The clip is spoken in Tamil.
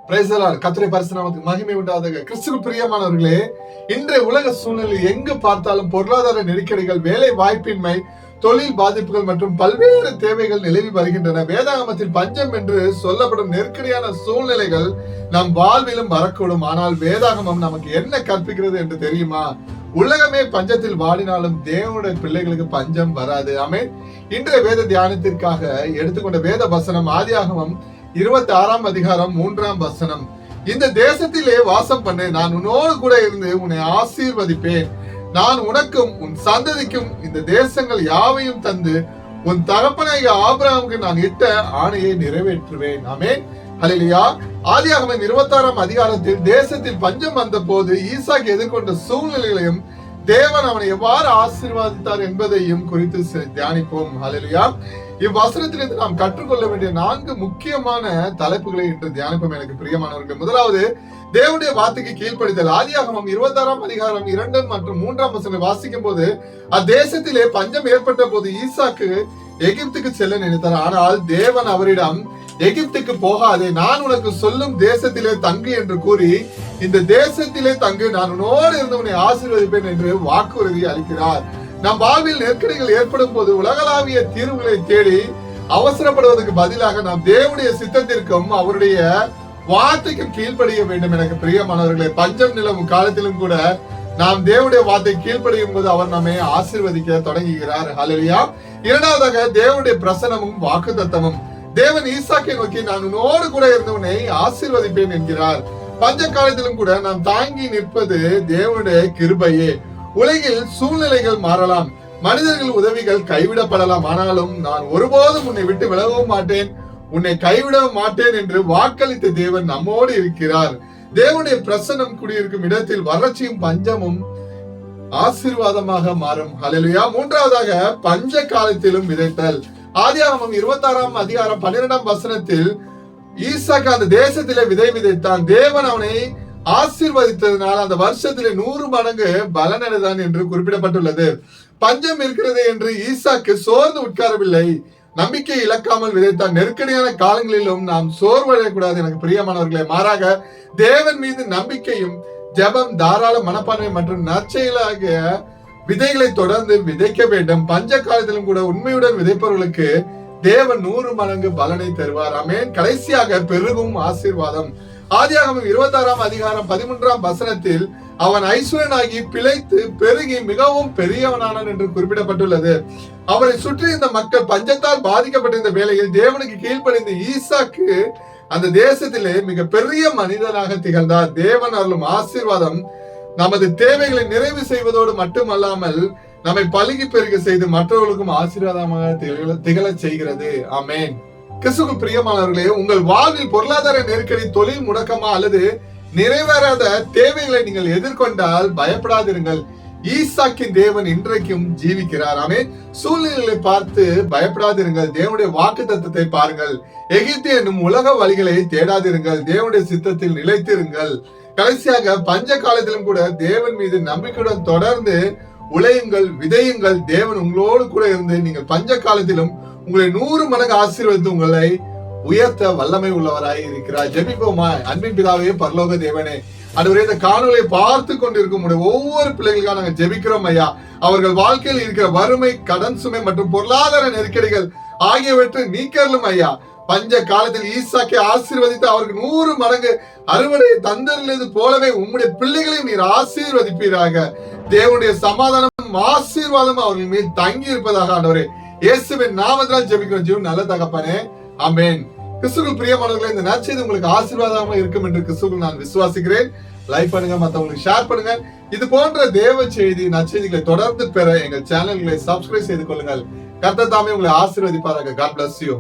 Praise the Lord. கர்த்தருடைய பரிசுத்த நாமத்துக்கு மகிமை உண்டாவதாக. கிறிஸ்துவுக்குள் பிரியமானவர்களே, இன்றைய உலக சூழ்நிலையில் எங்கு பார்த்தாலும் பொருளாதார நெருக்கடிகள், வேலை வாய்ப்பின்மை, தொழில் பாதிப்புகள் மற்றும் பல்வேறு தேவைகள் நிலவி வருகின்றன. வேதாகமத்தில் பஞ்சம் என்று சொல்லப்படும் நெருக்கடியான சூழ்நிலைகள் நம் வாழ்விலும் வரக்கூடும். ஆனால் வேதாகமம் நமக்கு என்ன கற்பிக்கிறது என்று தெரியுமா? உலகமே பஞ்சத்தில் வாடினாலும் தேவனுடைய பிள்ளைகளுக்கு பஞ்சம் வராது. ஆமென். இன்றைய வேத தியானத்திற்காக எடுத்துக்கொண்ட வேத வசனம் ஆதியாகமம் 26 அதிகாரம் 3 இந்த தேசத்திலே வாசம் பண்ணு, நான் உன்னோடு கூட இருந்து உன்னை ஆசீர்வதிப்பேன். நான் உனக்கும் உன் சந்ததிக்கும் இந்த தேசங்கள் யாவையும் தந்து உன் தகப்பனாகிய ஆபிரகாமுக்கு நான் இட்ட ஆணையை நிறைவேற்றுவேன். ஆமென். ஹல்லேலூயா. ஆதியாகமம் 26 அதிகாரத்தில் தேசத்தில் பஞ்சம் வந்த போது ஈசாக்கு எதிர்கொண்ட சூழ்நிலைகளையும் தேவன் அவனை எவ்வாறு ஆசீர்வதித்தார் என்பதையும் குறித்து தியானிப்போம். ஹல்லேலூயா. இவ்வசனத்திலிருந்து நாம் கற்றுக்கொள்ள வேண்டிய 4 முக்கியமான தலைப்புகளை இன்று தியானிப்போம். எனக்கு பிரியமானவர்கள், முதலாவது தேவனுடைய வார்த்தைக்கு கீழ்ப்படிதல். ஆதியாகமம் 26 அதிகாரம் 2 மற்றும் 3 வாசிக்கும் போது, அத்தேசத்திலே பஞ்சம் ஏற்பட்ட போது ஈசாக்கு எகிப்துக்கு செல்ல நினைத்தார். ஆனால் தேவன் அவரிடம், எகிப்துக்கு போகாதே, நான் உனக்கு சொல்லும் தேசத்திலே தங்கு என்று கூறி, இந்த தேசத்திலே தங்கு, நான் உன்னோடு இருந்து உன்னை ஆசீர்வதிப்பேன் என்று வாக்குறுதி அளிக்கிறார். நம் வாழ்வில் நெருக்கடிகள் ஏற்படும் போது உலகளாவிய தீர்வுகளை தேடி அவசரப்படுவதற்கு பதிலாக நாம் தேவனுடைய சித்தத்திற்கும் அவருடைய வார்த்தைக்கும் கீழ்ப்படிய வேண்டும். எனக்கு பிரியமானவர்களே, பஞ்சம் நிலவும் காலத்திலும் கூட நாம் தேவனுடைய வார்த்தை கீழ்ப்படியும் போது அவர் நம்மை ஆசீர்வதிக்க தொடங்குகிறார். ஹல்லேலூயா. இரண்டாவதாக தேவனுடைய பிரசனமும் வாக்குத்தத்தமும். தேவன் ஈசாக்கை நோக்கி, நான் உன்னோடு கூட இருந்து உன்னை ஆசீர்வதிப்பேன் என்கிறார். பஞ்ச காலத்திலும் கூட நாம் தாங்கி நிற்பது தேவனுடைய கிருபையே. உலகில் சூழ்நிலைகள் மாறலாம், மனிதர்கள் உதவிகள் கைவிடப்படலாம், ஆனாலும் நான் ஒருபோதும் உன்னை விட்டு விலகவும் மாட்டேன், உன்னை கைவிடவும் மாட்டேன் என்று வாக்களித்த தேவன் நம்மோடு இருக்கிறார். தேவனுடைய பிரசன்னம் குடியிருக்கும் இடத்தில் வறட்சியும் பஞ்சமும் ஆசீர்வாதமாக மாறும். ஹல்லேலூயா. மூன்றாவதாக பஞ்ச காலத்திலும் விதைத்தல். ஆதியாகமம் 26 அதிகாரம் 12 ஈசாக்கு அந்த தேசத்திலே விதை விதைத்தான். தேவன் அவனை ஆசீர்வதித்ததனால் அந்த வருஷத்திலே 100 மடங்கு பலனடைந்தான் என்று குறிப்பிடப்பட்டுள்ளது. பஞ்சம் இருக்கிறது என்று ஈசாக்கு சோர்ந்து உட்காரவில்லை, நம்பிக்கை இழக்காமல் விதைத்தான். நெருக்கடியான காலங்களிலும் நாம் சோர்வடையக்கூடாது. எனக்கு பிரியமானவர்களே, மாறாக தேவன் மீது நம்பிக்கையும் ஜெபம், தாராள மனப்பான்மை மற்றும் நற்செயலாகிய விதைகளை தொடர்ந்து விதைக்க வேண்டும். பஞ்ச காலத்திலும் கூட உண்மையுடன் விதைப்பவர்களுக்கு தேவன் 100 மடங்கு பலனை தருவார். ஆமென். கடைசியாக பெருகும் ஆசீர்வாதம். ஆதியாகமம் 26 அதிகாரம் 13 அவன் ஐஸ்வரனாகி பிழைத்து பெருகி மிகவும் பெரியவனானான் என்று குறிப்பிடப்பட்டுள்ளது. அவரை சுற்றி இந்த மக்கள் பஞ்சத்தால் பாதிக்கப்பட்டிருந்த வேளையில் தேவனுக்கு கீழ்ப்படிந்த ஈசாக்கு அந்த தேசத்திலே மிக பெரிய மனிதனாக திகழ்ந்தார். தேவன் அருளும் ஆசீர்வாதம் நமது தேவைகளை நிறைவு செய்வதோடு மட்டுமல்லாமல் நம்மை பலுகி பெருக செய்து மற்றவர்களுக்கும் ஆசீர்வாதமாக திகழ செய்கிறது. ஆமென். கிறிஸ்துவுக்குள் பிரியமானவர்களே, உங்கள் வாழ்வில் பொருளாதார நெருக்கடி, தொழில் முடக்கமா அல்லது நிறைவேறாத தேவைகளை நீங்கள் எதிர்கொண்டால் பயப்படாதிருங்கள். ஈசாக்கின் தேவன் இன்றைக்கும் ஜீவிக்கிறார். ஆமென். சூழ்நிலைகளை பார்த்து பயப்படாதிருங்கள். தேவனுடைய வாக்குத்தத்தத்தை பாருங்கள். எகிப்து என்னும் உலக வழிகளை தேடாதிருங்கள். தேவனுடைய சித்தத்தில் நிலைத்திருங்கள். கடைசியாக பஞ்ச காலத்திலும் கூட தேவன் மீது நம்பிக்கையுடன் தொடர்ந்து உழையுங்கள், விதையுங்கள். தேவன் உங்களோடு கூட இருந்து நீங்கள் பஞ்ச காலத்திலும் உங்களை 100 மடங்கு ஆசீர்வதித்து உங்களை உயர்த்த வல்லமை உள்ளவராய் இருக்கிறார். ஜெபிப்போமா. அன்பின் பிதாவே, பரலோக தேவனே, ஆண்டவரே, இந்த காணொலியை பார்த்து கொண்டிருக்கும் ஒவ்வொரு பிள்ளைகளுக்காக நாங்கள் ஜெபிக்கிறோம் ஐயா. அவர்கள் வாழ்க்கையில் இருக்கிற வறுமை, கடன் சுமை மற்றும் பொருளாதார நெருக்கடிகள் ஆகியவற்றை நீக்கலும் ஐயா. பஞ்ச காலத்தில் ஈசாக்கை ஆசீர்வதித்து அவருக்கு 100 மடங்கு அறுவடை தந்தது போலவே உம்முடைய பிள்ளைகளையும் நீர் ஆசீர்வதிப்பீராக. தேவனுடைய சமாதானம் ஆசீர்வாதம் அவர்கள் மீது தங்கி இருப்பதாக ஆண்டவரே இயேசுவின் நாமத்தினால் ஜெபிக்கிறோம். ஜீவன் நல்ல தகப்பனே. ஆமென். கிறிஸ்துவுக்குள் பிரியமானவர்களே, இந்த நற்செய்தி உங்களுக்கு ஆசீர்வாதமாக இருக்கும் என்று கிறிஸ்துவுக்குள் நான் விசுவாசிக்கிறேன். லைக் பண்ணுங்க, மற்றவங்களுக்கு ஷேர் பண்ணுங்க. இது போன்ற தேவ செய்தி நற்செய்திகளை தொடர்ந்து பெற எங்கள் சேனல்களை சப்ஸ்கிரைப் செய்து கொள்ளுங்கள். கர்த்தர் தாமே உங்களை ஆசீர்வதிப்பாராக. God bless you.